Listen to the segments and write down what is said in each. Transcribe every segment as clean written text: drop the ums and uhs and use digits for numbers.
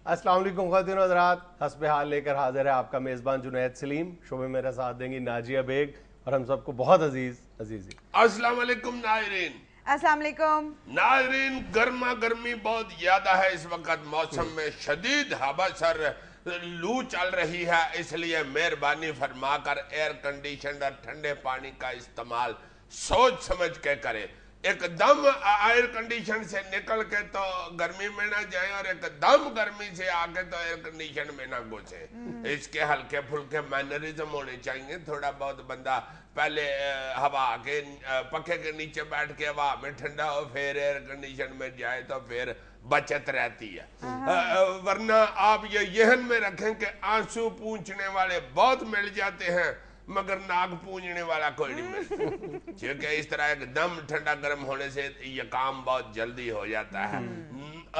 अस्सलाम वालेकुम ख़वातीन और हज़रात, हस्ब हाल लेकर हाजिर है आपका मेज़बान जुनैद सलीम। शो में मेरा साथ देंगी नाजिया बेग और हम सबको बहुत अजीज़ी। अस्सलाम वालेकुम नाज़रीन। अस्सलाम वालेकुम नाज़रीन, गर्मा गर्मी बहुत ज़्यादा है इस वक्त, मौसम में शदीद हवा सर लू चल रही है, इसलिए मेहरबानी फरमाकर एयर कंडीशनर ठंडे पानी का इस्तेमाल सोच समझ के करें। एकदम एयर कंडीशन से निकल के तो गर्मी में ना जाए और एकदम गर्मी से आके तो एयर कंडीशन में ना घुसे। इसके हल्के फुल्के मैनरिज्म होने चाहिए। थोड़ा बहुत बंदा पहले हवा के पखे के नीचे बैठ के हवा में ठंडा हो, फिर एयर कंडीशन में जाए तो फिर बचत रहती है। वरना आप ये यहन में रखें कि आंसू पूंछने वाले बहुत मिल जाते हैं मगर नाक पूंजने वाला कोई नहीं मिलता, क्योंकि इस तरह एकदम ठंडा गर्म होने से ये काम बहुत जल्दी हो जाता है।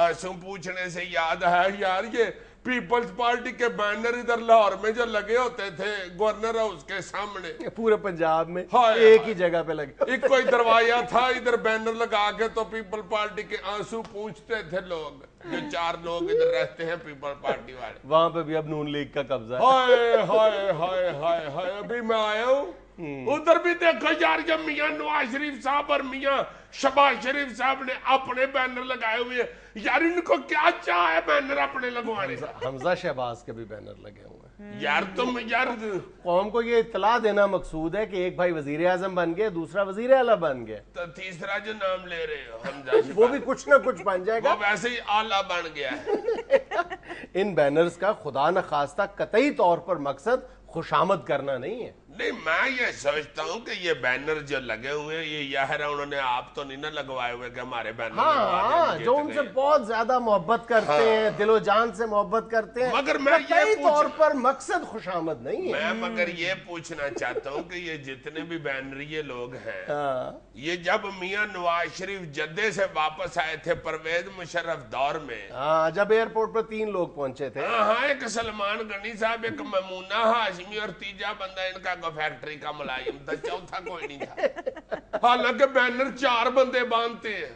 आंसू पूछने से याद है यार, ये पीपल्स पार्टी के बैनर इधर लाहौर में जो लगे होते थे गवर्नर हाउस के सामने, पूरे पंजाब में एक ही जगह पे लगे। एक कोई दरवाजा था, इधर बैनर लगा के तो पीपल पार्टी के आंसू पूछते थे लोग। जो 4 लोग इधर रहते हैं पीपल पार्टी वाले, वहां पे भी अब नून लीग का कब्जा है। हाय हाय हाय हाय हाय, अभी मैं आया हूँ उधर भी देखो यार, जब मियां नवाज शरीफ साहब और मियां शहबाज शरीफ साहब ने अपने बैनर लगाए हुए हैं। यार इनको क्या चाह है बैनर अपने लगवाने? हमजा शहबाज के भी बैनर लगे हुए हैं। यार तुम यार कौम को ये इत्तला देना मकसूद है कि एक भाई वजीर आजम बन गए, दूसरा वजीर आला बन गया, तो तीसरा जो नाम ले रहे हो हमजा वो भी कुछ ना कुछ बन जाएगा, वो वैसे ही आला बन गया है। इन बैनर्स का खुदा न खास्ता कतई तौर पर मकसद खुशामद करना नहीं है। नहीं, मैं ये सोचता हूँ कि ये बैनर जो लगे हुए हैं ये यार उन्होंने आप तो नहीं ना लगवाए हुए कि हमारे बैनर हाँ, जो उनसे बहुत ज्यादा मोहब्बत करते हैं, दिलो जान से मोहब्बत करते हैं, मगर मैं ये तौर पर मकसद खुशामद नहीं है। मैं मगर ये पूछना चाहता हूँ कि ये जितने भी बैनरिये लोग हैं, ये जब मियां नवाज शरीफ जद्दे से वापस आए थे परवेज मुशर्रफ दौर में, जब एयरपोर्ट पर 3 लोग पहुंचे थे, हाँ, एक सलमान गनी साहब, एक ममूना हाशमी और तीजा बंदा इनका फैक्ट्री का मुलाजिम था, चौथा कोई नहीं था। हालांकि बैनर 4 बंदे बांधते हैं,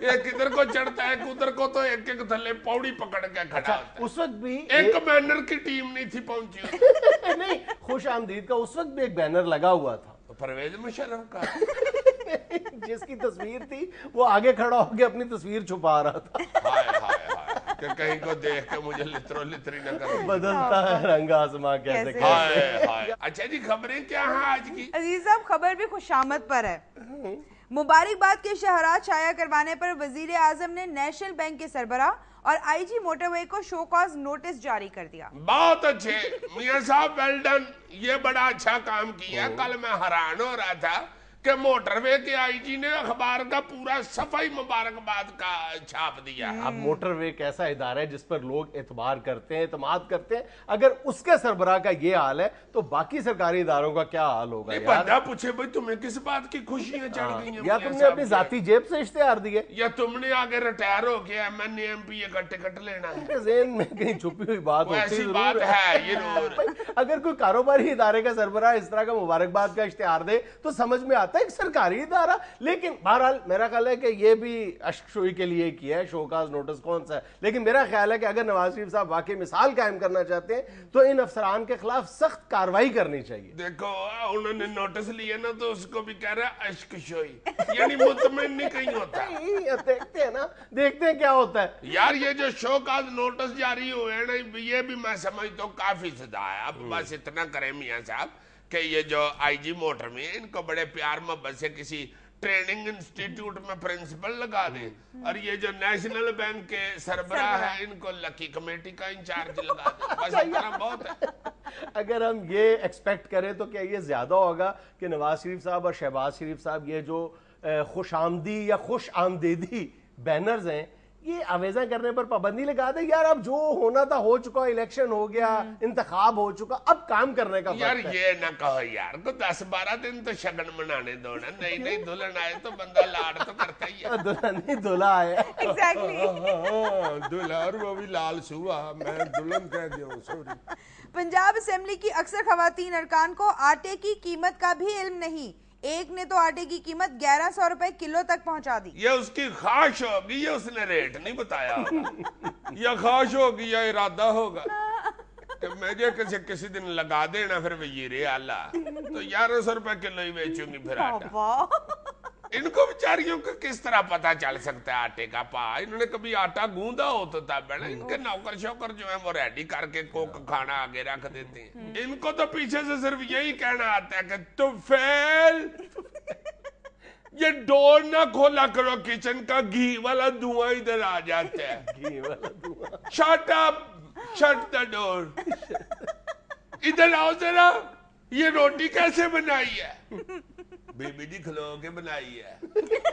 एक इधर को चढ़ता है, एक उधर को, तो एक एक थल्ले पौड़ी पकड़ के खड़ा होता है। उस वक्त भी एक बैनर की टीम नहीं थी पहुंची। नहीं, खुश आमदीद का उस वक्त भी एक बैनर लगा हुआ था, परवेज मुशर्रफ का, जिसकी तस्वीर थी वो आगे खड़ा होकर अपनी तस्वीर छुपा रहा था। हाय हाय कि कहीं को देख के मुझे लित्रो लित्री न कर, बदलता है रंग आसमां कैसे। हाय हाय। अच्छा जी, खबरें क्या हैं आज की? अजीज साहब, खबर भी खुशामद पर है। मुबारकबाद के शहरात शाया करवाने पर वजीर आजम ने नेशनल बैंक के सरबराह और आईजी मोटरवे को शो कॉज नोटिस जारी कर दिया। बहुत अच्छे मियां साहब, वेल डन, ये बड़ा अच्छा काम किया। कल मैं हैरान हो रहा था कि मोटरवे के आईजी ने अखबार का पूरा सफाई मुबारकबाद का छाप दिया। अब मोटरवे एक ऐसा इदारा है जिस पर लोग एतबार करते हैं, एतमाद करते हैं। अगर उसके सरबराह का ये हाल है तो बाकी सरकारी इदारों का क्या हाल होगा यार? बंदा पूछे भाई तुम्हें किस बात की खुशियां चढ़ गई हैं? या तुमने अपनी जाती जेब से इश्तेहार दिए, या तुमने आगे रिटायर हो गया एमएनए एमपीए का टिकट लेना है? ज़हन में कहीं छुपी हुई बात ऐसी बात है ये जरूर। अगर कोई कारोबारी इदारे का सरबराह इस तरह का मुबारकबाद का इश्तेहार दे तो समझ में आता है एक सरकारी इदारा। लेकिन बहरहाल मेरा ख्याल है कि ये भी अश्कशोई के लिए किया है, शोकाज नोटिस कौन सा है। लेकिन मेरा ख्याल है कि अगर नवाज शरीफ साहब वाकई मिसाल कायम करना चाहते हैं तो इन अफसरान के खिलाफ सख्त कार्रवाई करनी चाहिए। देखो उन्होंने नोटिस लिए ना तो उसको भी कह रहा है अश्कशोई, यानी मुतमिन नहीं कहीं होता। देखते हैं ना, देखते हैं क्या होता है। यार ये जो शोकाज नोटिस जारी हुए हैं ना, ये भी मैं समझता हूँ काफी सदा है। अब बस इतना करें मियां साहब कि ये जो आईजी मोटर में इनको बड़े प्यार मोहब्बत से किसी ट्रेनिंग इंस्टीट्यूट में प्रिंसिपल लगा दें, और ये जो नेशनल बैंक के सरबराह है इनको लकी कमेटी का इंचार्ज लगा दें। बस इतना बहुत है। अगर हम ये एक्सपेक्ट करें तो क्या ये ज्यादा होगा कि नवाज शरीफ साहब और शहबाज शरीफ साहब ये जो खुश आमदी या खुश आमदेदी बैनर्स हैं ये आवेजा करने पर पाबंदी लगा दे? यार अब जो होना था हो चुका, इलेक्शन हो गया, इंतखाब हो चुका, अब काम करने का यार वक्त है। ये ना कहो यार, को 10-12 दिन तो शगन मनाने दो ना। नई दुल्हन आए तो बंदा लाड तो करता ही है। दुल्हन नहीं दूल्हा है। एग्जैक्टली। दूल्हा और वो भी लाल सुहा, मैं दुल्हन कह दिया, सॉरी। पंजाब असेंबली की अक्सर खवातीन अरकान को आटे की कीमत का भी इल्म नहीं। ایک نے تو آٹے کی قیمت 1100 روپے کلو تک پہنچا دی. یہ اس کی خواہش ہوگی, یہ اس نے ریٹ نہیں بتایا ہوگا, یا خواہش ہوگی یا ارادہ ہوگا کہ مجھے کسی دن لگا دینا پھر وزیر اعلیٰ تو 1100 روپے کلو ہی بیچوں گی پھر آٹا. ان کو بیچاریوں کو کس طرح پتا چل سکتا ہے آٹے کا پا؟ انہوں نے کبھی آٹا گوندا ہوتا تھا بیٹا, ان کے نوکر شوکر جو ہیں وہ ریڈی کر کے کوک کھانا آگے رکھ دیتے ہیں. ان کو تو پیچھے سے صرف یہی کہنا آتا ہے کہ طفیل یہ ڈور نہ کھولا کرو کچن کا, گھی والا دھواں ادھر آ جاتا ہے. گھی والا دھواں. شٹ اپ, شٹ دا ڈور. ادھر آؤ ذرا, یہ روٹی کیسے بنائی ہے؟ بی بی جی کھلو کے بنائی ہے.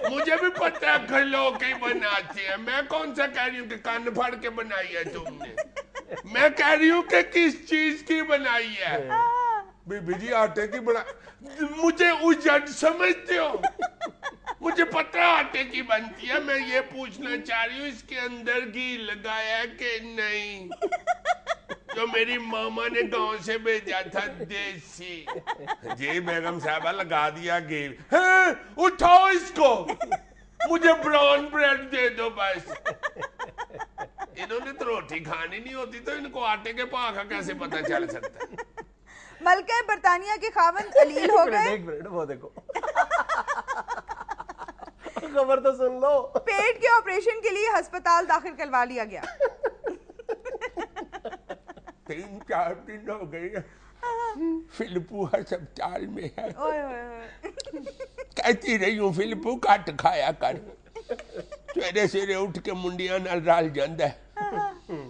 مجھے بھی پتہ ہے کھلو کے بناتی ہے, میں کون سا کہہ رہی ہوں کہ کان پھاڑ کے بنائی ہے تم نے, میں کہہ رہی ہوں کہ کس چیز کی بنائی ہے. بی بی جی آٹے کی بنا, مجھے اجڑ سمجھتے ہو, مجھے پتہ ہے آٹے کی بنتی ہے. میں یہ پوچھنا چاہ رہی ہوں اس کے اندر گھی لگایا کہ نہیں, جو میری ماما نے گاؤں سے بھیجا تھا دیسی. جی بیگم صاحبہ لگا دیا گھی. اٹھاؤ اس کو, مجھے براؤن بریڈ دے دو بس. انہوں نے تو روٹی کھانی نہیں ہوتی تو ان کو آٹے کے پا کا کیسے پتہ چل سکتا ہے؟ ملکہ برطانیہ کے خاوند علیل ہو گئے. ایک منٹ وہ دیکھو, خبر تو سن لو. پیٹ کے آپریشن کے لیے ہسپتال داخل کروا لیا گیا. 3-4 دن ہو گئی فلپو ہسپتال میں ہے. کہتی رہی ہوں فلپو کٹ کھایا کر, سویرے سویرے اٹھ کے منڈیاں نال رل جاندا ہے.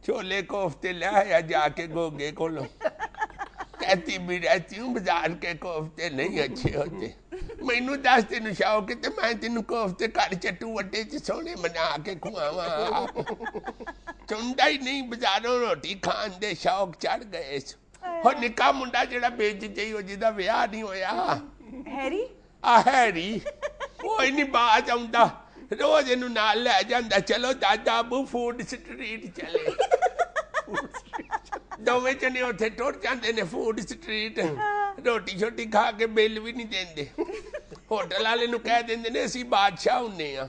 چھولے کوفتے لے آیا جا کے گوگے کولو, کہتی بھی رہتی ہوں بازار کے کوفتے نہیں اچھے ہوتے. مینوں دس تین شوق تے میں تینوں کوفتے کر چٹو وٹے چ سونے بنا کے کھواواں. چنڈا ہی نہیں بازاروں روٹی کھان دے شوق چڑھ گئے. ہو نکا منڈا جڑا بیچ چاہیے ہو جدا ویاہ نہیں ہویا, ہیری ہیری وہ نہیں باز آؤندا, روز اینوں نال لے جاندا. چلو دادا ابو فوڈ سٹریٹ چلے. دوویں جنے اتھے ٹر جاندے نے فوڈ سٹریٹ, روٹی شوٹی کھا کے بل بھی نہیں دیندے. ہوٹل والے نو کہہ دیندے نے اسی بادشاہ ہونے ہاں.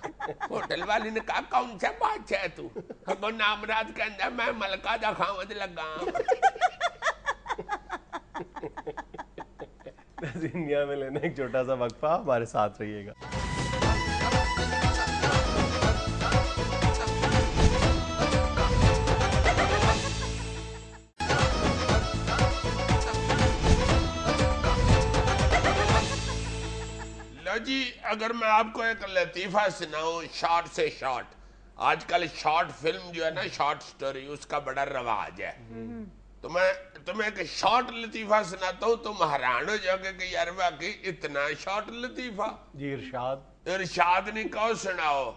ہوٹل والے نے کہا کون سا بادشاہ ہے تو؟ اگوں نامراد کہندا میں ملکہ دا خاوند لگا. دنیا میں لینا ایک چھوٹا سا وقفہ, ہمارے ساتھ رہیے گا. جی اگر میں آپ کو ایک لطیفہ سناؤں شارٹ سے شارٹ, آج کل شارٹ فلم جو ہے نا, شارٹ سٹوری, اس کا بڑا رواج ہے. تو میں تمہیں ایک شارٹ لطیفہ سناتا ہوں, تم حیران ہو جاؤ گے کہ یار واقعی اتنا شارٹ لطیفہ. جی ارشاد. ارشاد نہیں کہو, سناؤ.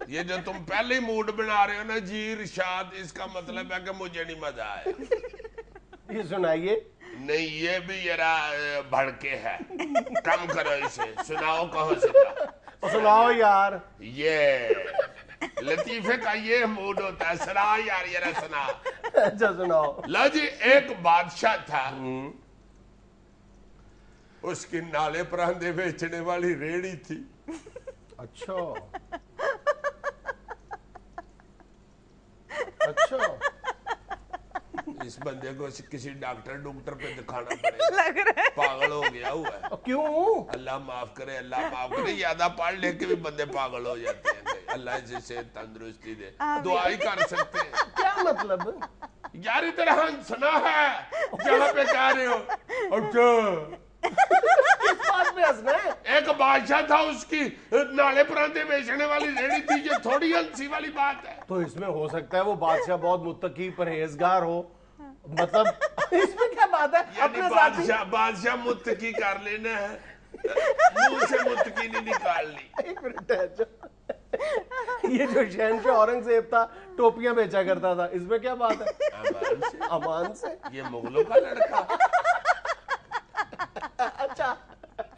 یہ جو تم پہلے ہی موڈ بنا رہے ہو نا جی ارشاد, اس کا مطلب ہے کہ مجھے نہیں مزہ آیا. یہ سنائیے. نہیں یہ بھی ذرا بھڑکے ہے, کم کرو اسے. سناؤ کہو سنا. سناؤ یار. یہ لطیفے کا یہ موڈ ہوتا ہے, سنا یار ذرا سنا. اچھا سناؤ. لو جی ایک بادشاہ تھا, اس کی نالے پراندے بیچنے والی ریڑھی تھی. اچھا اچھا. اس بندے کو کسی ڈاکٹر پہ دکھانا پڑے گا, پاگل ہو گیا ہوا ہے. کیوں؟ اللہ معاف کرے, اللہ معاف کرے. زیادہ پڑھ لے کے بھی بندے پاگل ہو جاتے ہیں. اللہ اسے صحت تندرستی دے. دعا ہی کر سکتے ہیں. کیا مطلب یار ادھر ہنسنا ہے جہاں پہ کہہ رہے ہو. اچھا ایک بادشاہ تھا, اس کی نالے پراندے بیچنے والی ریڑھی تھی. یہ تھوڑی ہنسی والی بات ہے. تو اس میں ہو سکتا ہے وہ بادشاہ بہت متقی پرہیزگار ہو, مطلب اس میں کیا بات ہے؟ یعنی بادشاہ متقی کر لینا ہے, منہ سے متقی نہیں نکالنی. ایک منٹ ہے, یہ جو شہنشاہ اورنگزیب تھا ٹوپیاں بیچا کرتا تھا, اس میں کیا بات ہے؟ امان سے. یہ مغلوں کا لڑکا. اچھا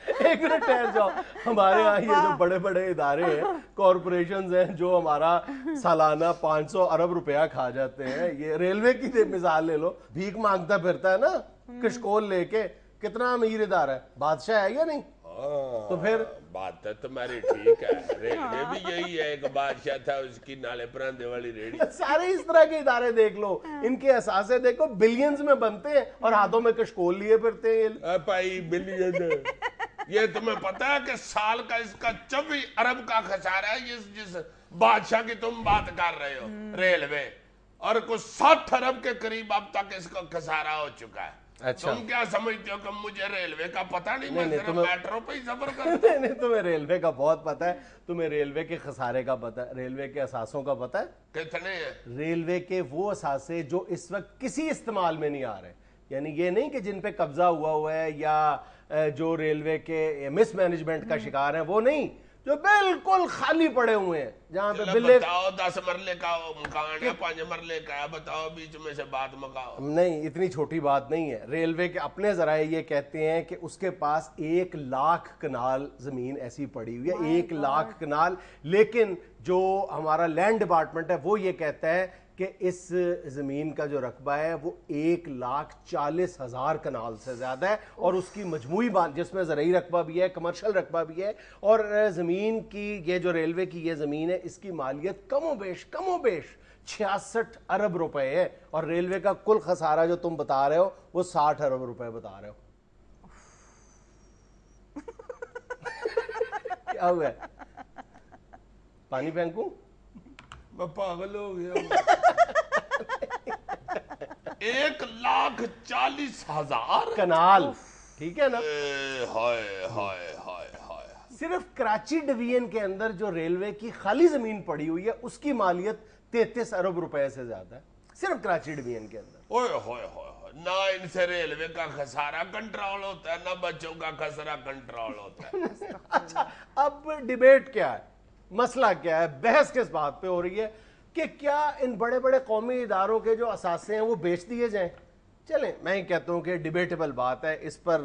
ایک منٹ ٹھہر جاؤ. ہمارے یہاں یہ جو بڑے بڑے ادارے ہیں, کارپوریشنز ہیں, جو ہمارا سالانہ 500 ارب روپیہ کھا جاتے ہیں. یہ ریلوے کی مثال لے لو, بھیک مانگتا پھرتا ہے نا کشکول لے کے, कितना अमीर इदारा है, बादशाह है या नहीं? तो फिर बात है तुम्हारी ठीक है, रेलवे भी यही है, एक बादशाह था उसकी नाले परांदे वाली रेडी। सारे इस तरह के इदारे देख लो, इनके असासे देखो बिलियंस में बनते हैं और हाथों में कशकोल लिए फिरते हैं भाई बिलियन। ये तुम्हें पता है कि साल का इसका 24 अरब का खसारा है, जिस बादशाह की तुम बात कर रहे हो रेलवे, और कुछ 60 अरब के करीब अब तक इसका खसारा हो चुका है। अच्छा। तुम क्या समझते हो कि मुझे रेलवे का पता नहीं? मैं सिर्फ मेट्रो पे ही सफर करता हूं। नहीं, तुम्हें रेलवे का बहुत पता है, तुम्हें रेलवे के खसारे का पता है, रेलवे के असासों का पता है कितने हैं? रेलवे के वो असासे जो इस वक्त किसी इस्तेमाल में नहीं आ रहे, यानी ये नहीं कि जिन पे कब्जा हुआ है या जो रेलवे के मिसमैनेजमेंट का शिकार है, वो नहीं, जो बिल्कुल खाली पड़े हुए हैं, जहां पे बिल्ले। बताओ 10 मरले का मकान है, 5 मरले का है, बताओ बीच में से बात मकाओ। नहीं, इतनी छोटी बात नहीं है। रेलवे के अपने जराए ये कहते हैं कि उसके पास 1 लाख कनाल जमीन ऐसी पड़ी हुई है, 1 लाख कनाल। लेकिन जो हमारा लैंड डिपार्टमेंट है वो ये कहता है कि इस जमीन का जो रकबा है वो 1,40,000 कनाल से ज्यादा है, और उसकी मजमूई बात जिसमें ज़रई रकबा भी है, कमर्शियल रकबा भी है, और ज़मीन की ये जो रेलवे की ये ज़मीन है इसकी मालियत कमोबेश 66 अरब रुपए है, और रेलवे का कुल खसारा जो तुम बता रहे हो वो 60 अरब रुपए बता रहे हो। क्या हुआ, पानी फेंकूं? मैं पागल हो गया। 1,40,000 कनाल, ठीक है ना? हाय हाय हाय हाय। सिर्फ कराची डिवीजन के अंदर जो रेलवे की खाली जमीन पड़ी हुई है उसकी मालियत 33 अरब रुपए से ज्यादा है, सिर्फ कराची डिवीजन के अंदर। ओए होए होए, ना इनसे रेलवे का खसारा कंट्रोल होता है, ना बच्चों का खसरा कंट्रोल होता है। अच्छा, अब डिबेट क्या है, मसला क्या है, बहस किस बात पे हो रही है कि क्या इन बड़े बड़े कौमी इदारों के जो असासे हैं वो बेच दिए जाएं? चलें, मैं ही कहता हूं कि डिबेटेबल बात है, इस पर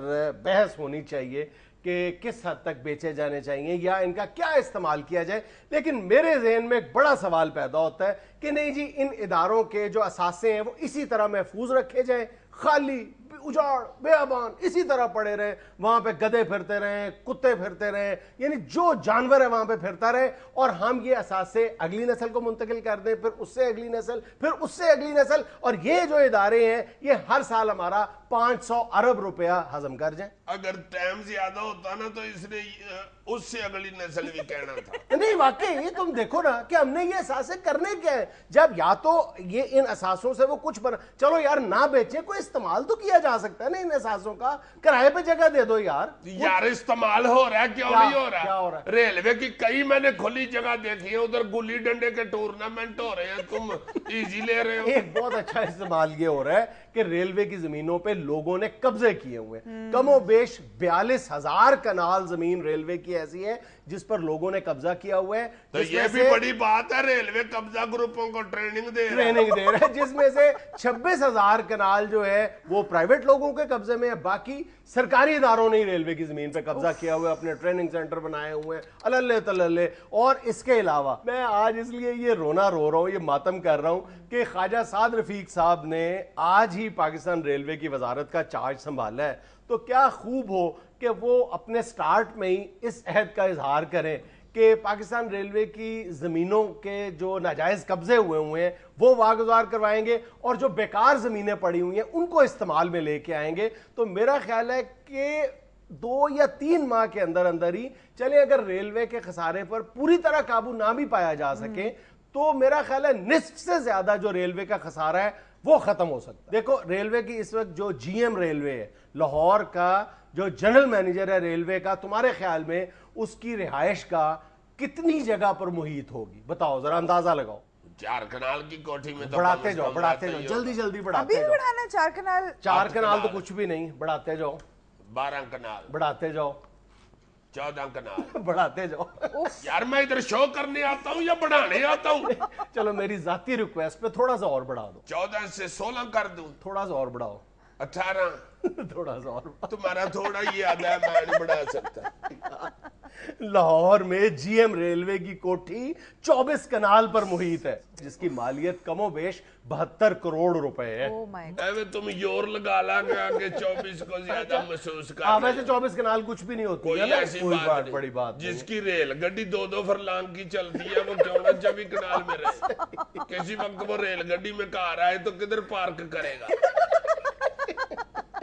बहस होनी चाहिए कि किस हद तक बेचे जाने चाहिए या इनका क्या इस्तेमाल किया जाए। लेकिन मेरे जहन में एक बड़ा सवाल पैदा होता है कि नहीं जी, इन इदारों के जो असासे हैं वो इसी तरह महफूज रखे जाएं, खाली उजाड़ बेअबान इसी तरह पड़े रहे, वहां पे गधे फिरते रहे, कुत्ते फिरते रहे, यानी जो जानवर है वहां पे फिरता रहे, और हम ये असासे अगली नस्ल को मुंतकिल कर दें, फिर उससे अगली नस्ल, फिर उससे अगली नस्ल, और ये जो इदारे हैं ये हर साल हमारा 500 अरब रुपया हजम कर जाए। अगर टाइम ज्यादा होता ना तो इसने उससे अगली नस्ल भी कहना था। नहीं, वाकई तुम देखो ना कि हमने ये असासे करने क्या है, जब या तो ये इन असासों से वो कुछ बना, चलो यार ना बेचे, कोई इस्तेमाल तो किया जा सकता है ना इन असासों का, किराए पे जगह दे दो यार। यार इस्तेमाल हो रहा है, क्यों नहीं हो रहा हो रहा है? रेलवे की कई मैंने खुली जगह देखी है, उधर गुल्ली डंडे के टूर्नामेंट हो रहे हैं, तुम इजी ले रहे हो। एक बहुत अच्छा इस्तेमाल ये हो रहा है कि रेलवे की जमीनों पे लोगों ने कब्जे किए हुए, कमोबेश 42,000 कनाल जमीन रेलवे की ऐसी है जिस पर लोगों ने कब्जा किया हुआ है। तो ये भी बड़ी बात है, रेलवे कब्जा ग्रुपों को ट्रेनिंग दे रहा है, जिसमें से 26,000 कनाल जो है वो प्राइवेट लोगों के कब्जे में है, बाकी सरकारी इदारों ने रेलवे की जमीन पे कब्जा किया हुआ है, अपने ट्रेनिंग सेंटर बनाए हुए हैं अल्ले तल्ले। और इसके अलावा मैं आज इसलिए ये रोना रो रहा हूं, ये मातम कर रहा हूं कि ख्वाजा साद रफीक साहब ने आज ही पाकिस्तान रेलवे की वजारत का चार्ज संभाला है, तो क्या खूब हो कि वो अपने स्टार्ट में ही इस अहद का इजहार करें कि पाकिस्तान रेलवे की जमीनों के जो नाजायज कब्जे हुए हैं वो वागुजार करवाएंगे, और जो बेकार जमीनें पड़ी हुई हैं उनको इस्तेमाल में लेके आएंगे। तो मेरा ख्याल है कि 2 या 3 माह के अंदर अंदर ही, चले अगर रेलवे के खसारे पर पूरी तरह काबू ना भी पाया जा सके तो मेरा ख्याल है निस्फ से ज्यादा जो रेलवे का खसारा है वो खत्म हो सकता है। देखो, रेलवे की इस वक्त जो जीएम रेलवे है, लाहौर का जो जनरल मैनेजर है रेलवे का, तुम्हारे ख्याल में उसकी रिहाइश का कितनी जगह पर मुहित होगी? बताओ जरा, अंदाजा लगाओ। 4 कनाल की कोठी में तो बढ़ाते जाओ जल्दी जल्दी बढ़ाते जाओ। बढ़ाना 4 कनाल? 4 कनाल तो कुछ भी नहीं, बढ़ाते जाओ। 12 कनाल बढ़ाते जाओ। 14 कनाल बढ़ाते जाओ। यार मैं इधर शो करने आता हूँ या बढ़ाने आता हूँ? चलो मेरी जाती रिक्वेस्ट पे थोड़ा सा और बढ़ा दो। 14 से 16 कर दूं? थोड़ा सा और बढ़ाओ। 18 थोड़ा सा और। तुम्हारा थोड़ा ये आधा है, मैं नहीं बढ़ा सकता। लाहौर में जीएम रेलवे की कोठी 24 कनाल पर मुहित है, जिसकी मालियत कमोबेश 72 करोड़ रुपए है। Oh my God. अबे तुम योर लगा ला के आगे 24 को ज्यादा महसूस कर हाँ, रहे वैसे हो। 24 कनाल कुछ भी नहीं होती कोई है ना, ऐसी कोई बात नहीं। बड़ी बात नहीं। जिसकी रेल गड्डी 2-2 फरलांग की चलती है, वो क्यों ना 24 कनाल में रहे। किसी वक्त वो रेल गड्डी में कार आए तो किधर पार्क करेगा?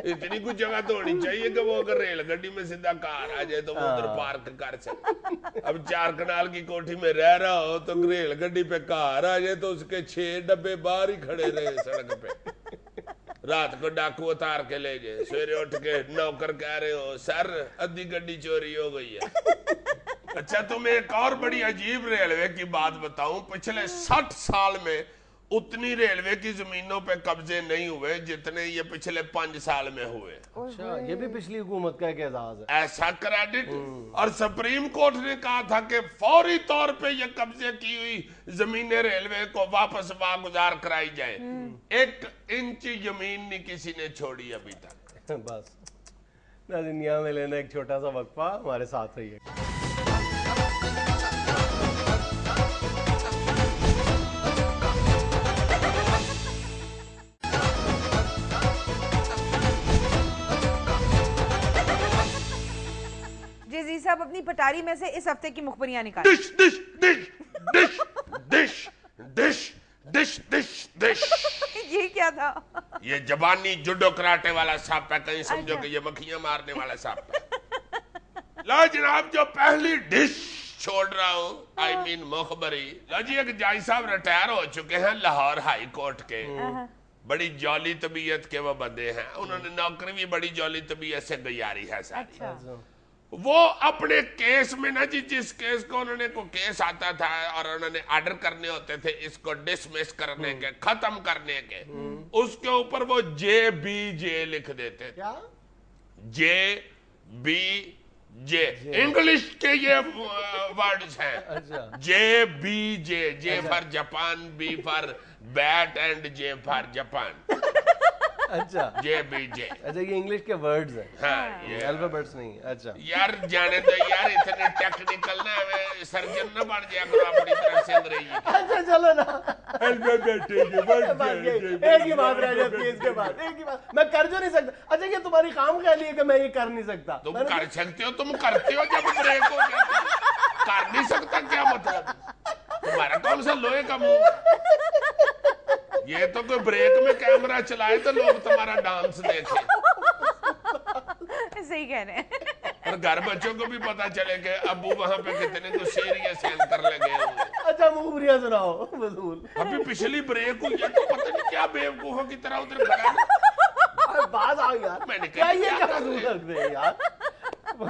इतनी कुछ जगह तो होनी चाहिए कि वो अगर रेल गड्डी में सीधा कार आ जाए तो वो उधर पार्क कर सके। अब 4 कनाल की कोठी में रह रहा हो तो रेल गड्डी पे कार आ जाए तो उसके 6 डब्बे बाहर ही खड़े रहे सड़क पे। रात को डाकू उतार के ले जाए, सवेरे उठ के नौकर कह रहे हो सर आधी गड्डी चोरी हो गई है। अच्छा, तुम्हें एक और बड़ी अजीब रेलवे की बात बताऊं। पिछले 60 साल में उतनी रेलवे की जमीनों पे कब्जे नहीं हुए जितने ये पिछले 5 साल में हुए। अच्छा, ये भी पिछली हुकूमत का एक एजाज है। ऐसा क्रेडिट। और सुप्रीम कोर्ट ने कहा था कि फौरी तौर पे ये कब्जे की हुई जमीनें रेलवे को वापस वागुजार कराई जाए। 1 इंच जमीन नहीं किसी ने छोड़ी अभी तक। बस दुनिया में लेना एक छोटा सा वक्फा, हमारे साथ रहिए। जी साहब, अपनी पटारी में से इस हफ्ते की मुखबरियां निकालें। डिश डिश डिश डिश डिश डिश डिश डिश डिश। ये क्या था? ये जबानी जुडो कराटे वाला सांप है, कहीं समझो कि ये मक्खियां मारने वाला सांप है। लो जनाब, जो पहली डिश छोड़ रहा हूँ, आई मीन मुखबरी। लो जी, एक जज साहब रिटायर हो चुके हैं लाहौर हाई कोर्ट के। बड़ी जौली तबीयत के वो बंदे हैं, उन्होंने नौकरी भी बड़ी जौली तबीयत से गुजारी है सारी। अच्छा। वो अपने केस में ना जी, जिस केस को उन्होंने को केस आता था और उन्होंने ऑर्डर करने होते थे इसको डिसमिस करने के, खत्म करने के, उसके ऊपर वो JBJ लिख देते थे। क्या? JBJ इंग्लिश के ये वर्ड्स हैं। अच्छा। JBJ, J for Japan, B for bat and J for Japan. अच्छा, JBJ। अच्छा, ये इंग्लिश के वर्ड्स हैं। हाँ, ये अल्फाबेट्स नहीं। अच्छा यार जाने दो यार, इतने टेक्निकल ना हमें सर्जन ना बन जाया करो अपनी तरफ से अंग्रेजी। अच्छा, चलो ना, एक ही बात रह जाती है इसके बाद, एक ही बात। मैं कर जो नहीं सकता। अच्छा, ये तुम्हारी काम ख्याली है कि मैं ये कर नहीं सकता? तुम कर सकते हो, तुम करते हो जब ब्रेक हो जाता है। कर नहीं सकता क्या मतलब? तुम्हारा कौन सा लोहे का मुंह? ये तो कोई ब्रेक में कैमरा चलाए तो लोग तुम्हारा डांस देखे। सही कह रहे हैं। और घर बच्चों को भी पता चले कि अबू वहां पे कितने को सीरियस एंकर लगे हुए। अच्छा, मुखबरियां सुनाओ वसूल। अभी पिछली ब्रेक हुई है तो पता नहीं क्या बेवकूफों की तरह उधर खड़ा। बात आओ यार, मैंने क्या कहा, ये क्या क्या कर वसूल रहे? रख दे यार,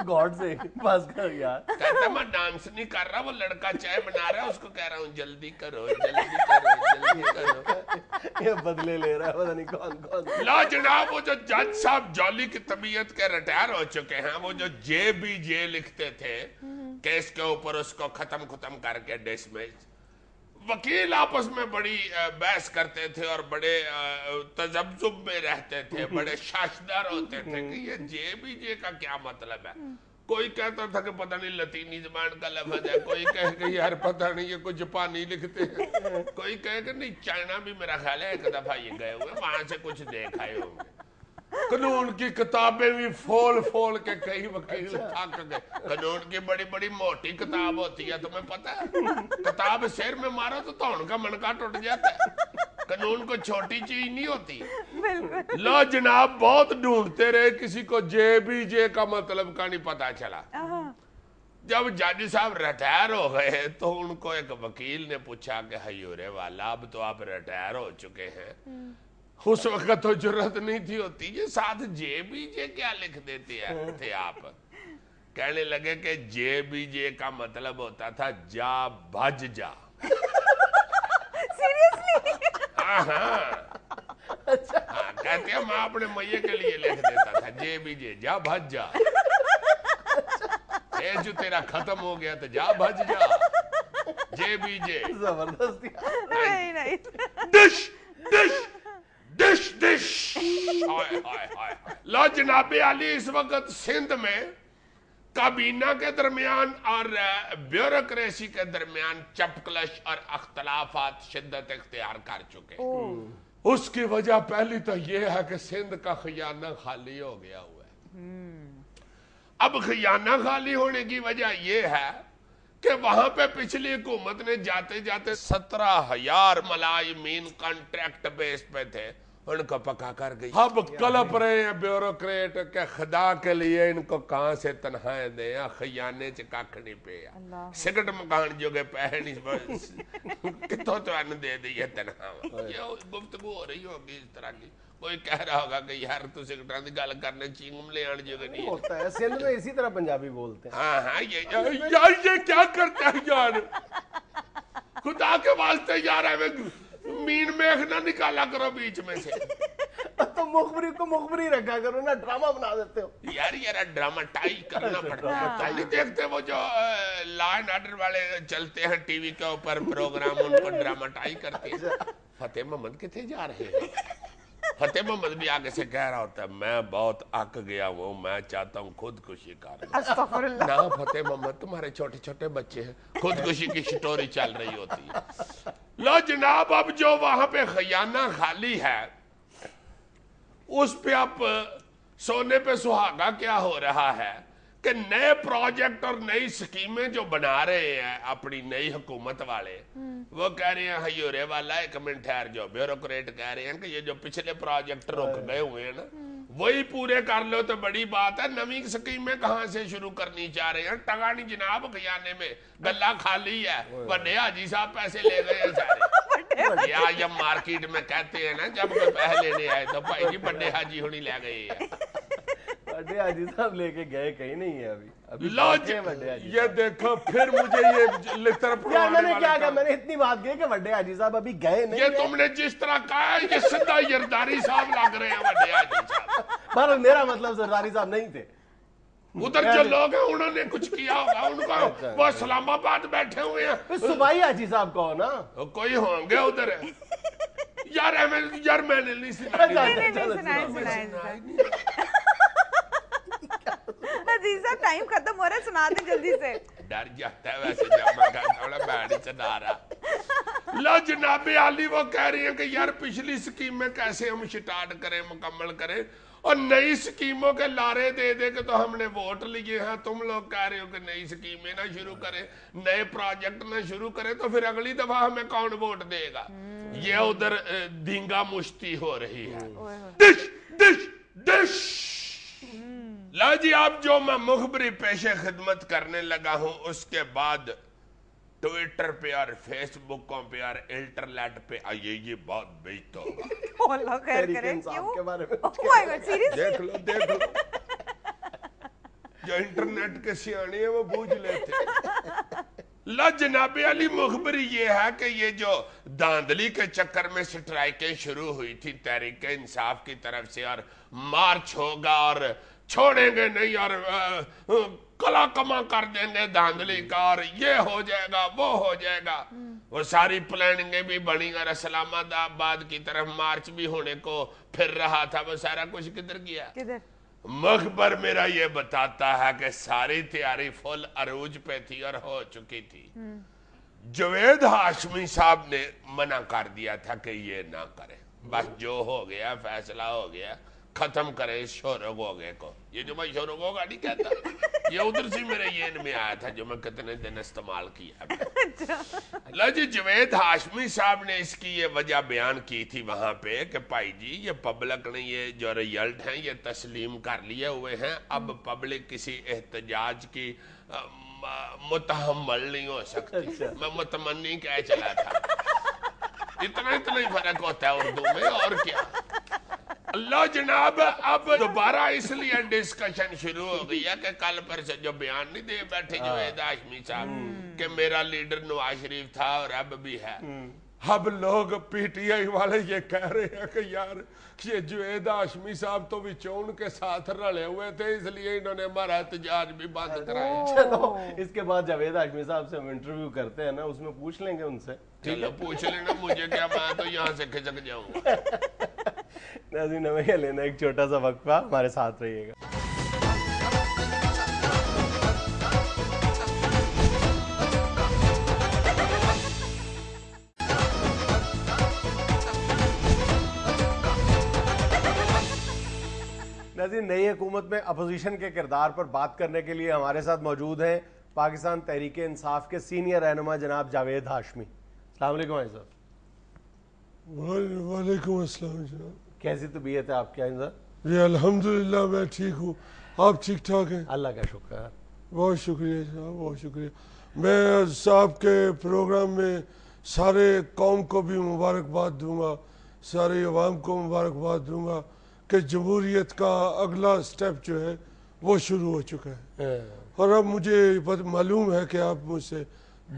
गॉड से बस कर यार। कहता मैं डांस नहीं कर रहा, वो लड़का चाय बना रहा है, उसको कह रहा हूँ जल्दी करो जल्दी करो जल्दी करो। ये बदले ले रहा है, पता नहीं कौन कौन। ला जनाब, वो जो जज साहब जॉली की तबीयत के रिटायर हो चुके हैं, वो जो JBJ लिखते थे केस के ऊपर, उसको खत्म करके डिसमिस। वकील आपस में बड़ी बहस करते थे और बड़े तजब्जुब में रहते थे, बड़े शाशदार होते थे कि ये JBJ का क्या मतलब है। कोई कहता था कि पता नहीं लतीनी जबान का लफ्ज है, कोई कहे कि यार पता नहीं ये कुछ जापानी लिखते हैं, कोई कहे कि नहीं चाइना भी मेरा ख्याल है एक दफा ये गए हुए, वहां से कुछ देख आए होंगे। कानून की किताबें भी फोल के कई वकील थक गए। कानून की बड़ी बड़ी मोटी किताब होती है, तुम्हें पता है? किताब सिर में मारो तो धौन का मनका टूट जाता है। कानून को छोटी चीज नहीं होती। लो जनाब, बहुत ढूंढते रहे, किसी को JBJ का मतलब का नहीं पता चला। जब जज साहब रिटायर हो गए तो उनको एक वकील ने पूछा कि हयूरे वाला, अब तो आप रिटायर हो चुके हैं, उस वक्त तो जरूरत नहीं थी होती, ये साथ JBJ क्या लिख देते हैं थे आप? कहने लगे कि JBJ का मतलब होता था जा भज जा। सीरियसली? हाँ, कहते हैं मैं अपने मैये के लिए लिख देता था JBJ जा भज जा। ये जो तेरा खत्म हो गया तो जा भज जा। JBJ। जबरदस्त। नहीं। डिश डिश डिश डिश हाय हाय हाय। लो जनाबे आली, इस वक्त सिंध में काबीना के दरमियान और ब्यूरोक्रेसी के दरमियान चपकलश और अख्तलाफात शिद्दत इख्तियार कर चुके हैं। उसकी वजह पहली तो यह है कि सिंध का खजाना खाली हो गया हुआ है। अब खजाना खाली होने की वजह यह है कि वहां पे पिछली हुकूमत ने जाते जाते 17,000 मलाजमीन कॉन्ट्रैक्ट बेस पे थे, उनको पका कर गई। अब कलप रहे हैं ब्यूरोक्रेट के खुदा के लिए इनको कहां से तनख्वाहें दे, खजाने च कख नहीं पे, सिगट मकान जो के पैसे नहीं कितों तो दे दी है तनख्वाह। ये गुफ्तगू हो रही होगी इस तरह की, कोई कह रहा होगा कि यार तू सिगटां दी गल करने चिंगम ले आने जो नहीं होता है। सिंध में इसी तरह पंजाबी बोलते हैं। हाँ हाँ, ये क्या करता है यार, खुदा के वास्ते यार हमें मीन मेख ना निकाला करो बीच में से। तो मुखबरी को मुखबरी रखा करो ना, ड्रामा बना देते हो यार ड्रामाटाइज करना पड़ता है। तुम नहीं देखते वो जो लॉ एंड ऑर्डर वाले चलते हैं टीवी के ऊपर प्रोग्राम, उनको ड्रामाटाइज करते हैं। फतेह मोहम्मद कितने जा रहे हैं? फतेह मोहम्मद भी आगे से कह रहा होता है मैं बहुत अक गया हूँ, मैं चाहता हूँ खुदकुशी कर। ना फतेह मोहम्मद, तुम्हारे छोटे छोटे बच्चे हैं, खुदकुशी की स्टोरी चल रही होती है। लो जनाब, अब जो वहां पे खजाना खाली है उस पे आप सोने पे सुहागा क्या हो रहा है कि नए प्रोजेक्ट और नई स्कीमें जो बना रहे हैं अपनी नई हुकूमत वाले, वो कह रहे हैं हयोरे वाला, एक मिनट ठहर जाओ, ब्यूरोक्रेट कह रहे हैं कि ये जो पिछले प्रोजेक्ट रुक गए हुए हैं ना, वही पूरे कर लो तो बड़ी बात है। नवी स्कीमें कहां से शुरू करनी चाह रहे हैं? टगा नहीं जनाब खजाने में, गला खाली है। बड़े हाजी साहब पैसे ले गए हैं सारे। या जब मार्केट में कहते हैं ना, जब कोई पैसे लेने आए तो भाई जी बड़े हाजी होनी ले गए हैं। बड़े हाजी साहब लेके गए कहीं नहीं है अभी लॉज। ये देखो फिर मुझे ये लितर यार मैंने क्या कहा, मैंने इतनी बात की कि बड़े हाजी साहब अभी गए नहीं। ये तुमने जिस तरह कहा है ये सीधा जरदारी साहब लग रहे हैं बड़े हाजी साहब। पर मेरा मतलब जरदारी साहब नहीं थे, उधर जो लोग हैं उन्होंने कुछ किया होगा, उनको वो इस्लामाबाद बैठे हुए हैं। सुबाई हाजी साहब को ना कोई होंगे उधर। यार मैंने नहीं सुना। अजीज साहब टाइम खत्म हो रहा है, सुना दे जल्दी से। डर जाता है वैसे जब मैं बैठ चढ़ा रहा। लो जनाबे आली, वो कह रही है कि यार पिछली स्कीमें कैसे हम स्टार्ट करें, मुकम्मल करें, और नई स्कीमों के लारे दे दे के तो हमने वोट लिए हैं। तुम लोग कह रहे हो कि नई स्कीमें ना शुरू करें, नए प्रोजेक्ट ना शुरू करें, तो फिर अगली दफा हमें कौन वोट देगा? ये उधर धींगा मुश्ती हो रही है। डिश डिश डिश। लो जी, आप जो मैं मुखबरी पेशे खिदमत करने लगा हूं, उसके बाद ट्विटर पे और फेसबुकों पे और इंटरनेट पे ये बहुत बेइज्जत होगा। अल्लाह खैर करे। क्यों? के बारे में ओह माय गॉड, सीरियसली देख लो जो इंटरनेट के सियाने हैं वो बूझ लेते। ला जनाबे अली, मुखबरी ये है कि ये जो धांधली के चक्कर में स्ट्राइकें शुरू हुई थी तहरीक इंसाफ की तरफ से, और मार्च होगा और छोड़ेंगे नहीं और कला कमा कर देंगे धांधली का, और ये हो जाएगा वो हो जाएगा, वो सारी प्लानिंगें भी बनी और इस्लामाबाद की तरफ मार्च भी होने को फिर रहा था। वो सारा कुछ किधर गया? किधर? मखबर मेरा ये बताता है कि सारी तैयारी फुल अरूज पे थी और हो चुकी थी। जवेद हाशमी साहब ने मना कर दिया था कि ये ना करें, बस जो हो गया फैसला हो गया, खत्म करे इस शोरगोगे को। ये जो मैं शोरगोगा नहीं कहता, ये उधर से मेरे येन में आया था जो मैं कितने दिन इस्तेमाल किया। लो जी, जवेद हाशमी साहब ने इसकी ये वजह बयान की थी वहां पे कि भाई जी ये पब्लिक ने ये जो रिजल्ट हैं ये तस्लीम कर लिए हुए हैं, अब पब्लिक किसी एहतजाज की मुतहम्मल नहीं हो सकती। मैं मुतमन्नी कह चला था। इतना ही फर्क होता है उर्दू में, और क्या। अल्लाह जनाब, अब दोबारा इसलिए डिस्कशन शुरू हो गई है कि कल पर से जो बयान नहीं दे बैठे जवेद हाशमी साहब कि मेरा लीडर नवाज शरीफ था और अब भी है। अब लोग पीटीआई वाले ये कह रहे हैं कि यार ये जवेद हाशमी साहब तो विचौन के साथ रले हुए थे, इसलिए इन्होंने हमारा एहतजाज भी बंद कराया। चलो इसके बाद जावेद हाशमी साहब से हम इंटरव्यू करते हैं ना, उसमें पूछ लेंगे उनसे। चलो पूछ लेना, मुझे क्या, मैं तो यहाँ से खिसक जाऊंगा। ناظرین ہمیں یہ لینا ایک چھوٹا سا وقفہ, ہمارے ساتھ رہیے گا. ناظرین نئی حکومت میں اپوزیشن کے کردار پر بات کرنے کے لیے ہمارے ساتھ موجود ہیں پاکستان تحریک انصاف کے سینئر رہنما جناب جاوید ہاشمی. السلام علیکم بھائی صاحب. وعلیکم السلام جناب. کیسی طبیعت ہے آپ کی آئندہ؟ جی الحمدللہ میں ٹھیک ہوں, آپ ٹھیک ٹھاک ہیں؟ اللہ کا شکر ہے. بہت شکریہ جناب, بہت شکریہ. میں صاحب کے پروگرام میں سارے قوم کو بھی مبارکباد دوں گا, سارے عوام کو مبارکباد دوں گا کہ جمہوریت کا اگلا سٹیپ جو ہے وہ شروع ہو چکا ہے. اور اب مجھے معلوم ہے کہ آپ مجھ سے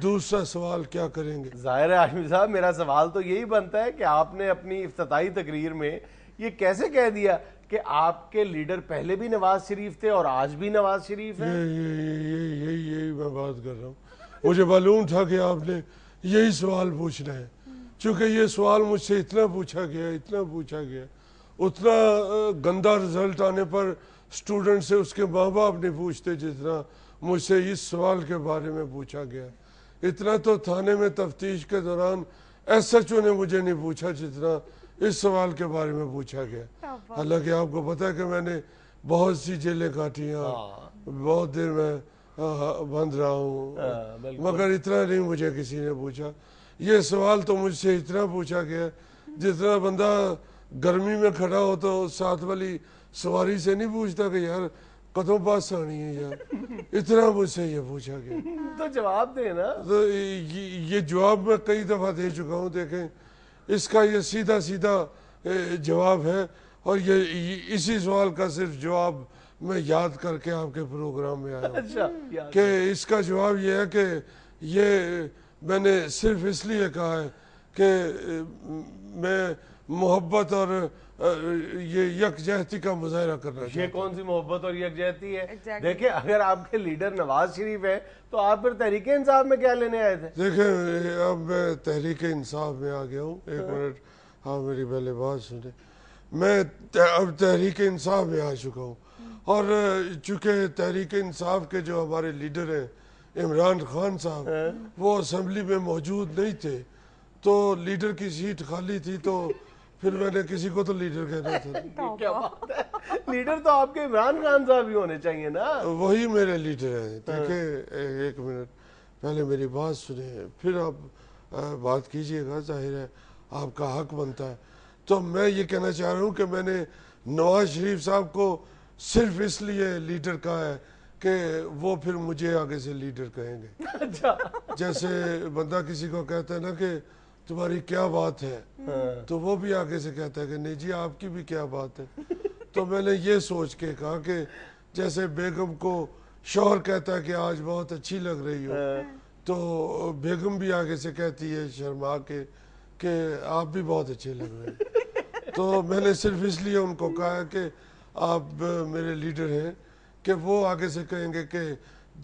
دوسرا سوال کیا کریں گے. ظاہر ہے ہاشمی صاحب, میرا سوال تو یہی بنتا ہے کہ آپ نے اپنی افتتاحی تقریر میں یہ کیسے کہہ دیا کہ آپ کے لیڈر پہلے بھی نواز شریف تھے اور آج بھی نواز شریف ہیں؟ یہی میں بات کر رہا ہوں. مجھے معلوم تھا کہ آپ نے یہی سوال پوچھنا ہے, چونکہ یہ سوال مجھ سے اتنا پوچھا گیا, اتنا گندا رزلٹ آنے پر اسٹوڈنٹ سے اس کے ماں باپ نہیں پوچھتے جتنا مجھ سے اس سوال کے بارے میں پوچھا گیا. اتنا تو تھانے میں تفتیش کے دوران ایس ایچ او نے مجھے نہیں پوچھا جتنا اس سوال کے بارے میں پوچھا گیا. حالانکہ آپ کو پتا ہے کہ میں نے بہت سی جیلیں کاٹی ہیں, بہت دیر میں بند رہا ہوں, مگر اتنا نہیں مجھے کسی نے پوچھا. یہ سوال تو مجھ سے اتنا پوچھا گیا جتنا بندہ گرمی میں کھڑا ہو تو ساتھ والی سواری سے نہیں پوچھتا کہ یار کدوں پاس آنی ہے یار, اتنا مجھ سے یہ پوچھا گیا. تو جواب دیں نا. تو یہ جواب میں کئی دفعہ دے چکا ہوں, دیکھیں اس کا یہ سیدھا جواب ہے, اور یہ اسی سوال کا صرف جواب میں یاد کر کے آپ کے پروگرام میں آیا ہوں کہ اس کا جواب یہ ہے کہ یہ میں نے صرف اس لیے کہا ہے کہ میں محبت اور یہ یکجہتی کا مظاہرہ کرنا چاہتا ہوں. یہ کون سی محبت اور یکجہتی ہے؟ دیکھیں اگر آپ کے لیڈر نواز شریف ہے تو آپ پھر تحریک انصاف میں کیا لینے آئے تھے؟ دیکھیں اب میں تحریک انصاف میں آ گیا ہوں. ایک منٹ, ہاں میری پہلے بات سنیں. میں اب تحریک انصاف میں آ چکا ہوں, اور چونکہ تحریک انصاف کے جو ہمارے لیڈر ہیں عمران خان صاحب, وہ اسمبلی میں موجود نہیں تھے, تو لیڈر کی سیٹ خالی تھی, تو پھر میں نے کسی کو تو لیڈر کہنا تھا. کیا بات ہے, لیڈر تو آپ کے عمران خان صاحب ہی ہونے چاہیے نا. وہی میرے لیڈر ہیں. دیکھیں ایک منٹ پہلے میری بات سنیں, پھر آپ بات کیجئے گا, ظاہر ہے آپ کا حق بنتا ہے. تو میں یہ کہنا چاہ رہا ہوں کہ میں نے نواز شریف صاحب کو صرف اس لیے لیڈر کہا ہے کہ وہ پھر مجھے آگے سے لیڈر کہیں گے. جیسے بندہ کسی کو کہتا ہے نا کہ تمہاری کیا بات ہے, تو وہ بھی آگے سے کہتا ہے کہ نہیں جی آپ کی بھی کیا بات ہے. تو میں نے یہ سوچ کے کہا کہ جیسے بیگم کو شوہر کہتا ہے کہ آج بہت اچھی لگ رہی ہو, تو بیگم بھی آگے سے کہتی ہے شرما کے کہ آپ بھی بہت اچھے لگ رہے ہیں. تو میں نے صرف اس لیے ان کو کہا کہ آپ میرے لیڈر ہیں کہ وہ آگے سے کہیں گے کہ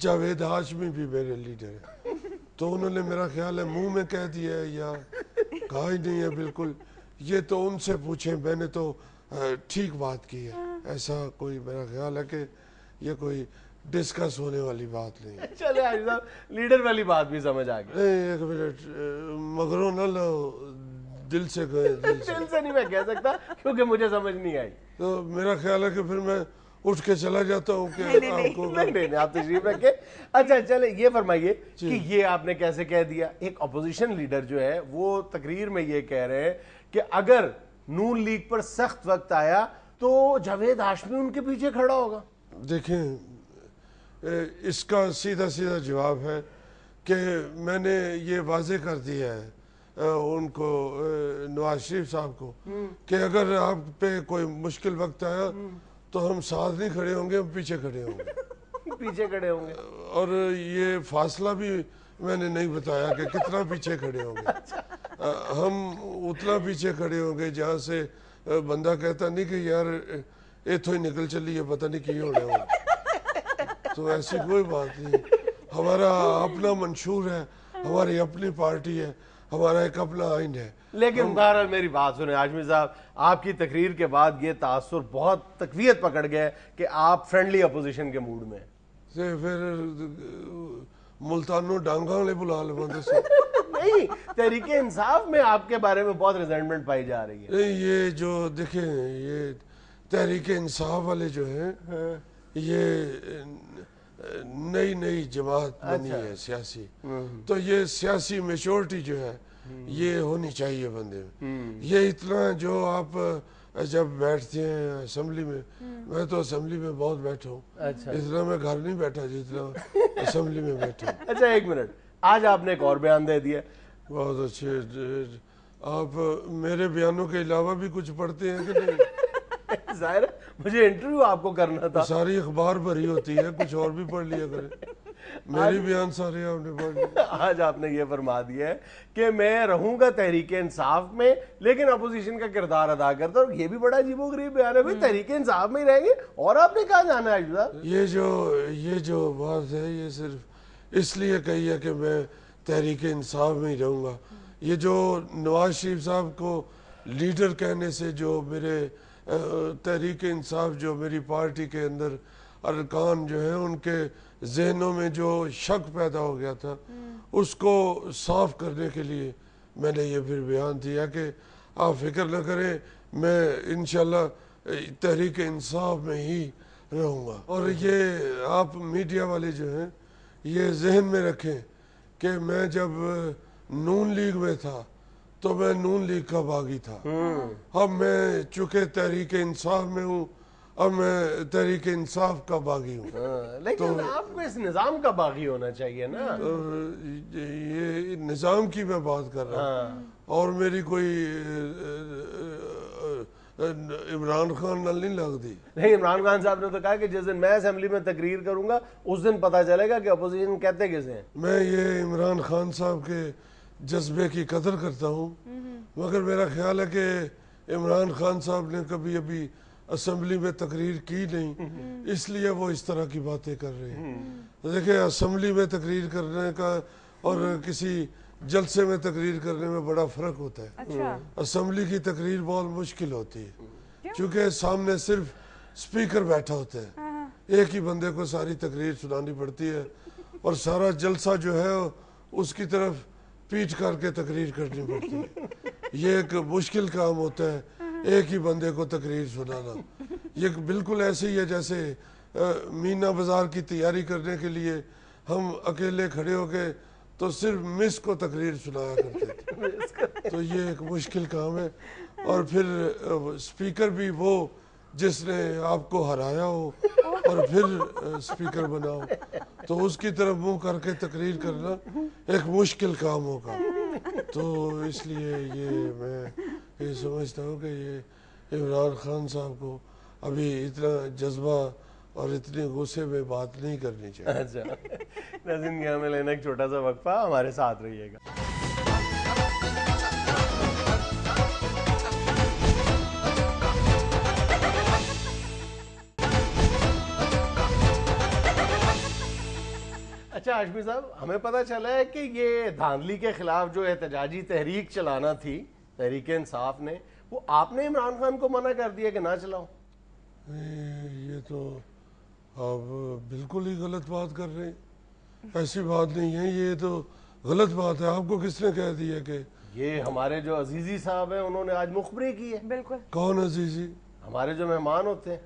جاوید ہاشمی بھی میرے لیڈر ہیں. تو انہوں نے میرا خیال ہے منہ میں کہہ دیا ہے یا کہا ہی نہیں ہے بالکل. یہ تو ان سے پوچھیں, میں نے تو ٹھیک بات کی ہے. ایسا کوئی میرا خیال ہے کہ یہ کوئی ڈسکس ہونے والی بات نہیں ہے. چلے حاجی صاحب لیڈر والی بات بھی سمجھ آ گئی. نہیں ایک منٹ, مگروں نہ لو, دل سے کہیں. دل سے نہیں میں کہہ سکتا کیونکہ مجھے سمجھ نہیں آئی. تو میرا خیال ہے کہ پھر میں اٹھ کے چلا جاتا ہوں کہ آپ کو نہیں آپ تشریف رکھیں. اچھا چلے یہ فرمائیے کہ یہ آپ نے کیسے کہہ دیا. ایک اپوزیشن لیڈر جو ہے وہ تقریر میں یہ کہہ رہے ہیں کہ اگر نون لیگ پر سخت وقت آیا تو جاوید ہاشمی ان کے پیچھے کھڑا ہوگا. دیکھیں اس کا سیدھا جواب ہے کہ میں نے یہ واضح کر دیا ہے ان کو, نواز شریف صاحب کو, کہ اگر آپ پہ کوئی مشکل وقت آیا تو ہم ساتھ نہیں کھڑے ہوں گے, ہم پیچھے کھڑے ہوں گے. پیچھے کھڑے ہوں گے. اور یہ فاصلہ بھی میں نے نہیں بتایا کہ کتنا پیچھے کھڑے ہوں گے. ہم اتنا پیچھے کھڑے ہوں گے جہاں سے بندہ کہتا نہیں کہ یار ایتھو ہی نکل چلی ہے, پتہ نہیں کی ہو رہے ہوں. تو ایسی کوئی بات نہیں. ہمارا اپنا منشور ہے, ہماری اپنی پارٹی ہے, ہمارا ایک اپنا آئین ہے. لیکن بہرحال میری بات سنیں ہاشمی صاحب, آپ کی تقریر کے بعد یہ تاثر بہت تقویت پکڑ گیا کہ آپ فرینڈلی اپوزیشن کے موڈ میں. پھر ملتانوں ڈانگاں والے بلا لے بندے سے. نہیں, تحریک انصاف میں آپ کے بارے میں بہت ریزنٹمنٹ پائی جا رہی ہے. یہ جو دیکھیں یہ تحریک انصاف والے جو ہیں یہ نئی جماعت بنی ہے سیاسی, تو یہ سیاسی میچورٹی جو ہے یہ ہونی چاہیے بندے میں. یہ اتنا جو آپ جب بیٹھتے ہیں اسمبلی میں تو اسمبلی میں بہت بیٹھا ہوں, اتنا میں گھر نہیں بیٹھا جتنا اسمبلی میں بیٹھا ہوں. اچھا ایک منٹ, آج آپ نے ایک اور بیان دے دیا. بہت اچھے. آپ میرے بیانوں کے علاوہ بھی کچھ پڑھتے ہیں کہ نہیں؟ ظاہر ہے مجھے انٹرویو آپ کو کرنا تھا. ساری اخبار بھری ہوتی ہے, کچھ اور بھی پڑھ لیا کریں. میری بیان سارے آپ نے پڑھ لیا. آج آپ نے یہ فرما دیا ہے کہ میں رہوں گا تحریک انصاف میں لیکن اپوزیشن کا کردار ادا کرتا ہوں. یہ بھی بڑا عجیب و غریب بیان ہے. بھائی تحریک انصاف میں ہی رہیں گے اور آپ نے کہاں جانا ہے صاحب؟ یہ جو بات ہے یہ صرف اس لیے کہی ہے کہ میں تحریک انصاف میں ہی رہوں گا. یہ جو نواز شریف صاحب کو لیڈر کہنے سے جو میرے تحریک انصاف جو میری پارٹی کے اندر ارکان جو ہیں ان کے ذہنوں میں جو شک پیدا ہو گیا تھا اس کو صاف کرنے کے لیے میں نے یہ پھر بیان دیا کہ آپ فکر نہ کریں, میں انشاءاللہ تحریک انصاف میں ہی رہوں گا. اور یہ آپ میڈیا والے جو ہیں یہ ذہن میں رکھیں کہ میں جب نون لیگ میں تھا تو میں نون لیگ کا باغی تھا. اب میں چونکہ تحریک انصاف میں ہوں, اب میں تحریک انصاف کا باغی ہوں. لیکن آپ کو اس نظام کا باغی ہونا چاہیے نا. یہ نظام کی میں بات کر رہا ہوں, اور میری کوئی عمران خان نل نہیں لگ دی. نہیں, عمران خان صاحب نے تو کہا کہ جس دن میں اسمبلی میں تقریر کروں گا اس دن پتا چلے گا کہ اپوزیشن کہتے کیسے ہیں. میں یہ عمران خان صاحب کے جذبے کی قدر کرتا ہوں, مگر میرا خیال ہے کہ عمران خان صاحب نے کبھی ابھی اسمبلی میں تقریر کی نہیں, اس لیے وہ اس طرح کی باتیں کر رہے ہیں. دیکھیں اسمبلی میں تقریر کرنے کا اور کسی جلسے میں تقریر کرنے میں بڑا فرق ہوتا ہے. اسمبلی کی تقریر بہت مشکل ہوتی ہے چونکہ سامنے صرف سپیکر بیٹھا ہوتا ہے, ایک ہی بندے کو ساری تقریر سنانی پڑتی ہے اور سارا جلسہ جو ہے اس کی طرف پیٹ کر کے تقریر کرنی پڑتی ہے. یہ ایک مشکل کام ہوتا ہے ایک ہی بندے کو تقریر سنانا. یہ بالکل ایسے ہی ہے جیسے مینا بازار کی تیاری کرنے کے لیے ہم اکیلے کھڑے ہو کے تو صرف مس کو تقریر سنایا کرتے تھے. تو یہ ایک مشکل کام ہے. اور پھر سپیکر بھی وہ جس نے آپ کو ہرایا ہو اور پھر سپیکر بنا ہو, تو اس کی طرف منہ کر کے تقریر کرنا ایک مشکل کام ہوگا. تو اس لیے یہ میں یہ سمجھتا ہوں کہ یہ عمران خان صاحب کو ابھی اتنا جذبہ اور اتنے غصے میں بات نہیں کرنی چاہیے. اچھا ناظرین, کی ہمیں لینا ایک چھوٹا سا وقفہ, ہمارے ساتھ رہیے گا. اچھا ہاشمی صاحب, ہمیں پتہ چلا ہے کہ یہ دھاندلی کے خلاف جو احتجاجی تحریک چلانا تھی تحریک انصاف نے, وہ آپ نے عمران خان کو منع کر دیا کہ نہ چلاؤ. یہ تو آپ بالکل ہی غلط بات کر رہے ہیں. ایسی بات نہیں ہے, یہ تو غلط بات ہے. آپ کو کس نے کہہ دیا کہ یہ ہمارے جو عزیزی صاحب ہیں انہوں نے آج مخبری کی ہے. بالکل. کون عزیزی؟ ہمارے جو مہمان ہوتے ہیں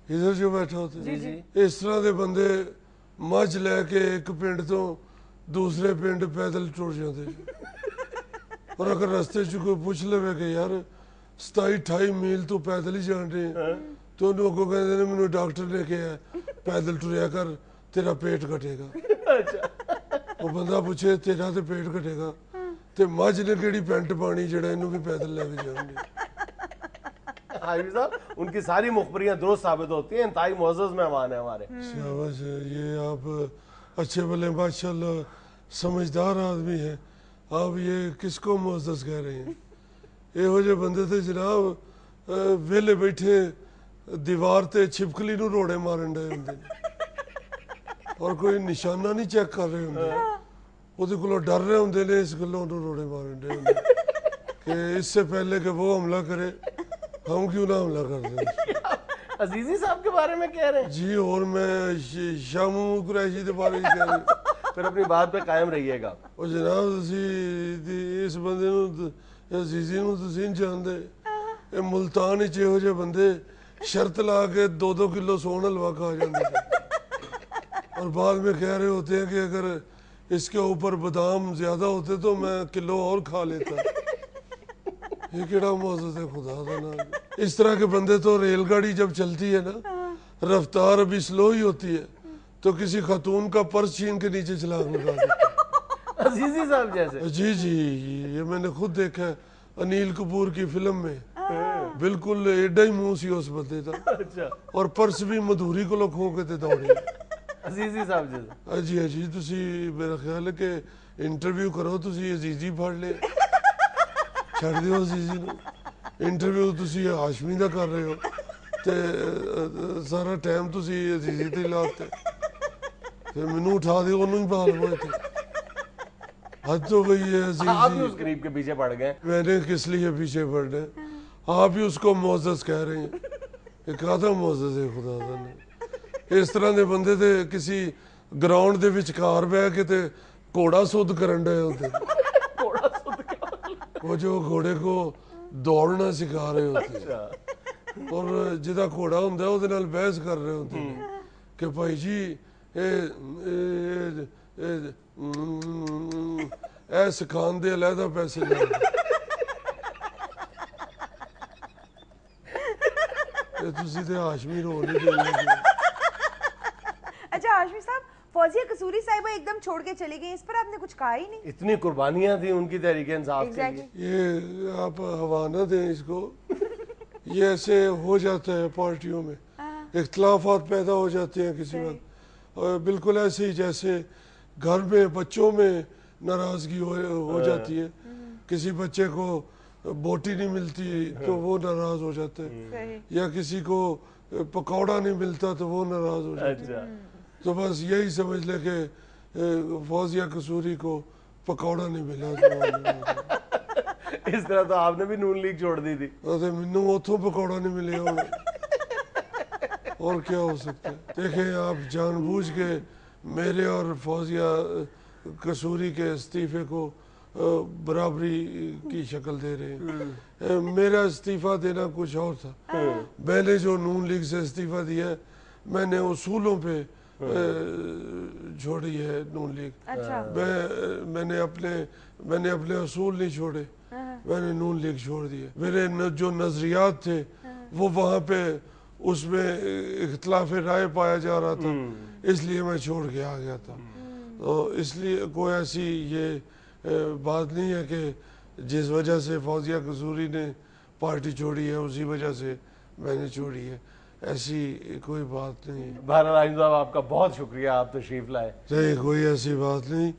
ادھر جو بیٹھے ہوتے ہیں. جی اس طرح دے بندے مجھ لے کے ایک پنڈ تو دوسرے پنڈ پیدل ٹر جاتے, اور اگر رستے چ کوئی پوچھ لے کہ یار 27-28 میل تو پیدل ہی جان رہے ہیں, تو انہوں کو کہتے ہیں مجھے ڈاکٹر نے کہا پیدل ٹریا کر تیرا پیٹ کٹے گا. وہ بندہ پوچھے تیرا تو پیٹ کٹے گا تے مجھ نے کیڑی پینٹ پانی جڑا انہوں بھی پیدل لے کے جان گے. حاجی صاحب ان کی ساری مخبریاں درست ثابت ہوتی ہیں, انتہائی معزز مہمان ہیں ہمارے. شاباش, یہ آپ اچھے بھلے ماشاءاللہ سمجھدار آدمی ہیں. آپ یہ کس کو معزز کہہ رہے ہیں؟ یہو جے بندے تھے جناب ویلے بیٹھے دیوار تے چھپکلی نو روڑے مارن ڈے ہوندے اور کوئی نشانہ نہیں چیک کر رہے ہوندے. ਉਹਦੇ ਕੋਲੋਂ ਡਰ ਰਹੇ ਹੁੰਦੇ ਨੇ, ਇਸ ਗੱਲੋਂ ਉਹਨੂੰ ਰੋੜੇ ਮਾਰਨ ਦੇ ਹੁੰਦੇ کہ اس سے پہلے کہ وہ حملہ کرے ہم کیوں نہ حملہ کر دیں. عزیزی صاحب کے بارے میں کہہ رہے ہیں جی اور میں شامو قریشی کے بارے میں کہہ رہا ہوں. پھر اپنی بات پہ قائم رہیے گا. اور جناب اس بندے عزیزی نو تسی نہیں جانتے, یہ ملتان وچ ਇਹੋ ਜਿਹੇ بندے شرط لا کے 2-2 کلو سون حلوہ کھا جاندے تھے اور بعد میں کہہ رہے ہوتے ہیں کہ اگر اس کے اوپر بادام زیادہ ہوتے تو میں کلو اور کھا لیتا. یہ کیڑا معزز ہے خدا کا نام. اس طرح کے بندے تو ریل گاڑی جب چلتی ہے نا, رفتار ابھی سلو ہی ہوتی ہے تو کسی خاتون کا پرس چھین کے نیچے چھلانگ لگا دیتے. عزیزی صاحب جیسے. جی جی یہ میں نے خود دیکھا ہے انیل کپور کی فلم میں, بالکل ایڈا ہی منہ سی اس بندے تھا اچھا اور پرس بھی مدھوری کو لوگ کھو کے تے دوڑے. عزیزی صاحب جیسے. جی جی تسی میرا خیال ہے کہ انٹرویو کرو تسی عزیزی پڑھ لے, چھڑ دیو عزیزی نو. انٹرویو تسی ہاشمی دا کر رہے ہو تے سارا ٹائم تسی عزیزی تے لاتے تے مینوں اٹھا دیو اونوں ہی بال ہوئے تھے. حد تو گئی ہے آپ بھی عزیزی. اس غریب کے پیچھے پڑ گئے. میں نے کس لیے پیچھے پڑنا ہے, آپ ہی اس کو معزز کہہ رہے ہیں. یہ کہتا معزز ہے خدا کا نے. اس طرح دے بندے تے کسی گراؤنڈ دے وچکار بہ کے تے گھوڑا سدھ کرن ڈے ہوتے, وہ جو گھوڑے کو دوڑنا سکھا رہے ہوتے اور جدا گھوڑا ہوندا ہے اودے نال بحث کر رہے ہوتے کہ بھائی جی اے سکھان دے علیحدہ پیسے لے. تسی تے ہاشمی رو نہیں دے. اچھا ہاشمی صاحب, فوزیہ قصوری صاحبہ ایک دم چھوڑ کے چلی گئی, اس پر آپ نے کچھ کہا ہی نہیں. اتنی قربانیاں تھیں ان کی تحریک انصاف کے لیے. یہ آپ حوالہ دیں اس کو. یہ ایسے ہو جاتا ہے پارٹیوں میں, اختلافات پیدا ہو جاتے ہیں کسی وقت, اور بالکل ایسے ہی جیسے گھر میں بچوں میں ناراضگی ہو جاتی ہے. کسی بچے کو بوٹی نہیں ملتی تو وہ ناراض ہو جاتا ہے, یا کسی کو پکوڑا نہیں ملتا تو وہ ناراض ہو جاتا ہے. اچھا تو بس یہی سمجھ لے کہ فوزیہ قصوری کو پکوڑا نہیں ملا. اس طرح تو آپ نے بھی نون لیگ چھوڑ دی تھی. مینوں اتوں پکوڑا نہیں ملے ہونا, اور کیا ہو سکتا ہے. دیکھیں آپ جان بوجھ کے میرے اور فوزیہ قصوری کے استعفے کو برابری کی شکل دے رہے ہیں. میرا استعفیٰ دینا کچھ اور تھا. میں نے جو نون لیگ سے استعفیٰ دیا ہے, میں نے اصولوں پہ چھوڑی ہے نون لیگ. میں نے اپنے اصول نہیں چھوڑے, میں نے نون لیگ چھوڑ دیا. میرے جو نظریات تھے وہ وہاں پہ اس میں اختلاف رائے پایا جا رہا تھا, اس لیے میں چھوڑ کے آ گیا تھا. تو اس لیے کوئی ایسی یہ بات نہیں ہے کہ جس وجہ سے فوزیہ قصوری نے پارٹی چھوڑی ہے اسی وجہ سے میں نے چھوڑی ہے, ایسی کوئی بات نہیں. بہرحال عاجم صاحب آپ کا بہت شکریہ, آپ تشریف لائے. نہیں کوئی ایسی بات نہیں,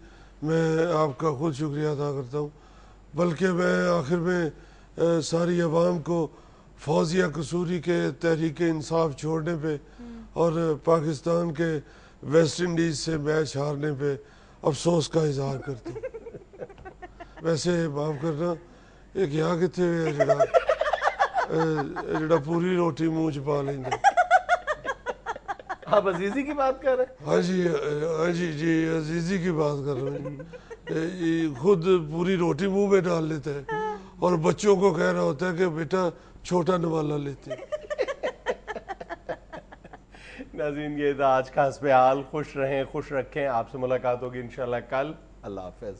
میں آپ کا خود شکریہ ادا کرتا ہوں. بلکہ میں آخر میں ساری عوام کو فوزیہ قصوری کے تحریک انصاف چھوڑنے پہ اور پاکستان کے ویسٹ انڈیز سے میچ ہارنے پہ افسوس کا اظہار کرتا ہوں. ویسے معاف کرنا, ایک یہاں کتنے ہوئے جڑا پوری روٹی منہ چ پا لیں گے. آپ عزیزی کی بات کر رہے ہیں؟ ہاں جی جی عزیزی کی بات کر رہے ہیں. خود پوری روٹی منہ میں ڈال لیتا ہے اور بچوں کو کہہ رہا ہوتا ہے کہ بیٹا چھوٹا نوالا لیتے. ناظرین یہ تھا آج کا حسب حال. خوش رہیں, خوش رکھیں. آپ سے ملاقات ہوگی انشاءاللہ کل. اللہ حافظ.